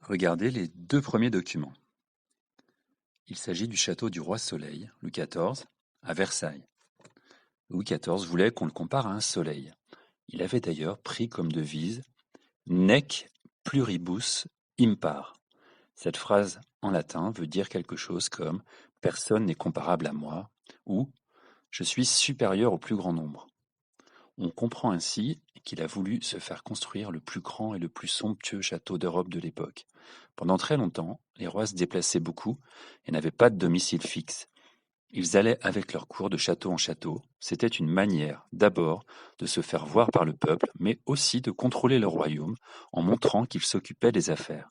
Regardez les deux premiers documents. Il s'agit du château du roi Soleil, Louis XIV, à Versailles. Louis XIV voulait qu'on le compare à un soleil. Il avait d'ailleurs pris comme devise Nec pluribus impar. Cette phrase en latin veut dire quelque chose comme Personne n'est comparable à moi ou Je suis supérieur au plus grand nombre. On comprend ainsi qu'il a voulu se faire construire le plus grand et le plus somptueux château d'Europe de l'époque. Pendant très longtemps, les rois se déplaçaient beaucoup et n'avaient pas de domicile fixe. Ils allaient avec leur cour de château en château. C'était une manière, d'abord, de se faire voir par le peuple, mais aussi de contrôler le royaume en montrant qu'ils s'occupaient des affaires.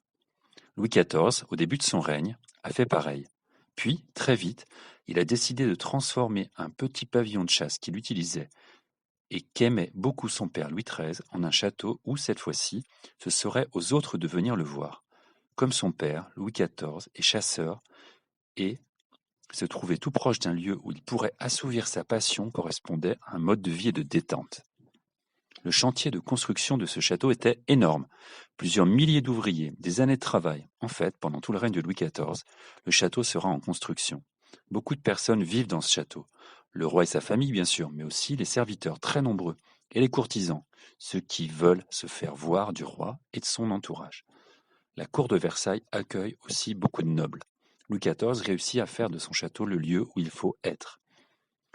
Louis XIV, au début de son règne, a fait pareil. Puis, très vite, il a décidé de transformer un petit pavillon de chasse qu'il utilisait et qu'aimait beaucoup son père Louis XIII en un château où, cette fois-ci, ce serait aux autres de venir le voir. Comme son père, Louis XIV est chasseur et se trouver tout proche d'un lieu où il pourrait assouvir sa passion correspondait à un mode de vie et de détente. Le chantier de construction de ce château était énorme. Plusieurs milliers d'ouvriers, des années de travail. En fait, pendant tout le règne de Louis XIV, le château sera en construction. Beaucoup de personnes vivent dans ce château. Le roi et sa famille, bien sûr, mais aussi les serviteurs très nombreux et les courtisans, ceux qui veulent se faire voir du roi et de son entourage. La cour de Versailles accueille aussi beaucoup de nobles. Louis XIV réussit à faire de son château le lieu où il faut être.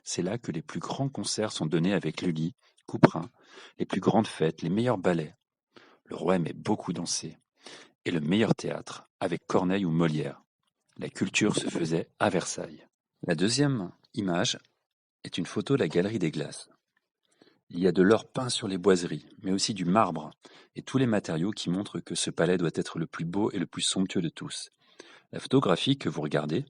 C'est là que les plus grands concerts sont donnés avec Lully, Couperin, les plus grandes fêtes, les meilleurs ballets. Le roi aimait beaucoup danser. Et le meilleur théâtre, avec Corneille ou Molière. La culture se faisait à Versailles. La deuxième image est une photo de la Galerie des Glaces. Il y a de l'or peint sur les boiseries, mais aussi du marbre et tous les matériaux qui montrent que ce palais doit être le plus beau et le plus somptueux de tous. La photographie que vous regardez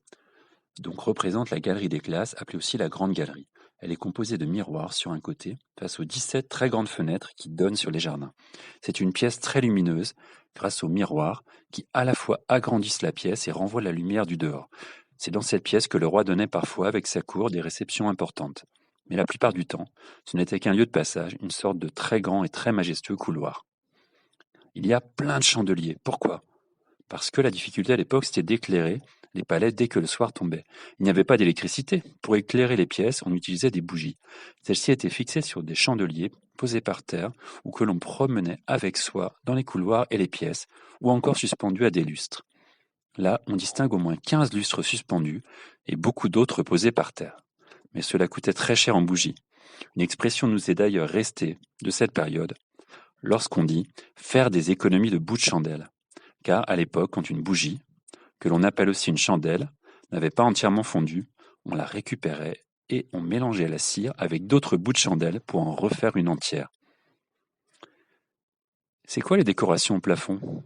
donc représente la Galerie des Glaces, appelée aussi la Grande Galerie. Elle est composée de miroirs sur un côté, face aux 17 très grandes fenêtres qui donnent sur les jardins. C'est une pièce très lumineuse, grâce aux miroirs, qui à la fois agrandissent la pièce et renvoient la lumière du dehors. C'est dans cette pièce que le roi donnait parfois avec sa cour des réceptions importantes. Mais la plupart du temps, ce n'était qu'un lieu de passage, une sorte de très grand et très majestueux couloir. Il y a plein de chandeliers. Pourquoi? Parce que la difficulté à l'époque, c'était d'éclairer les palais dès que le soir tombait. Il n'y avait pas d'électricité. Pour éclairer les pièces, on utilisait des bougies. Celles-ci étaient fixées sur des chandeliers posés par terre ou que l'on promenait avec soi dans les couloirs et les pièces, ou encore suspendus à des lustres. Là, on distingue au moins 15 lustres suspendus et beaucoup d'autres posés par terre. Mais cela coûtait très cher en bougies. Une expression nous est d'ailleurs restée de cette période lorsqu'on dit faire des économies de bouts de chandelle. Car à l'époque, quand une bougie, que l'on appelle aussi une chandelle, n'avait pas entièrement fondu, on la récupérait et on mélangeait la cire avec d'autres bouts de chandelle pour en refaire une entière. C'est quoi les décorations au plafond?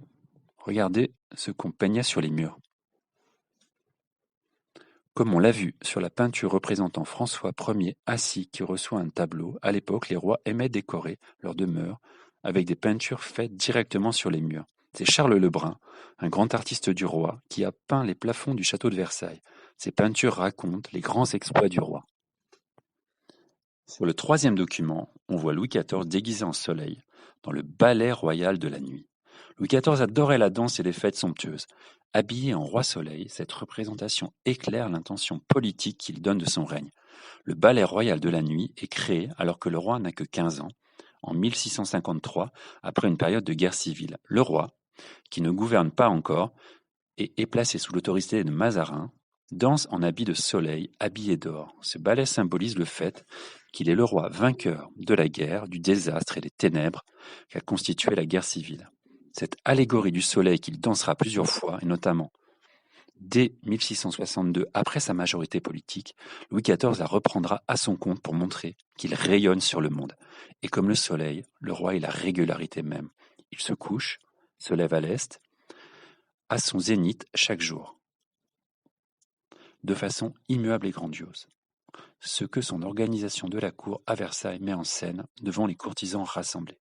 Regardez ce qu'on peignait sur les murs. Comme on l'a vu sur la peinture représentant François Ier assis qui reçoit un tableau, à l'époque les rois aimaient décorer leur demeure avec des peintures faites directement sur les murs. C'est Charles Lebrun, un grand artiste du roi, qui a peint les plafonds du château de Versailles. Ces peintures racontent les grands exploits du roi. Sur le troisième document, on voit Louis XIV déguisé en soleil dans le ballet royal de la nuit. Louis XIV adorait la danse et les fêtes somptueuses. Habillé en roi soleil, cette représentation éclaire l'intention politique qu'il donne de son règne. Le ballet royal de la nuit est créé alors que le roi n'a que 15 ans, en 1653, après une période de guerre civile. Le roi, qui ne gouverne pas encore et est placé sous l'autorité de Mazarin, danse en habit de soleil, habillé d'or. Ce ballet symbolise le fait qu'il est le roi vainqueur de la guerre, du désastre et des ténèbres qu'a constitué la guerre civile. Cette allégorie du soleil qu'il dansera plusieurs fois, et notamment dès 1662, après sa majorité politique, Louis XIV la reprendra à son compte pour montrer qu'il rayonne sur le monde. Et comme le soleil, le roi est la régularité même. Il se couche, se lève à l'est, à son zénith chaque jour, de façon immuable et grandiose. Ce que son organisation de la cour à Versailles met en scène devant les courtisans rassemblés.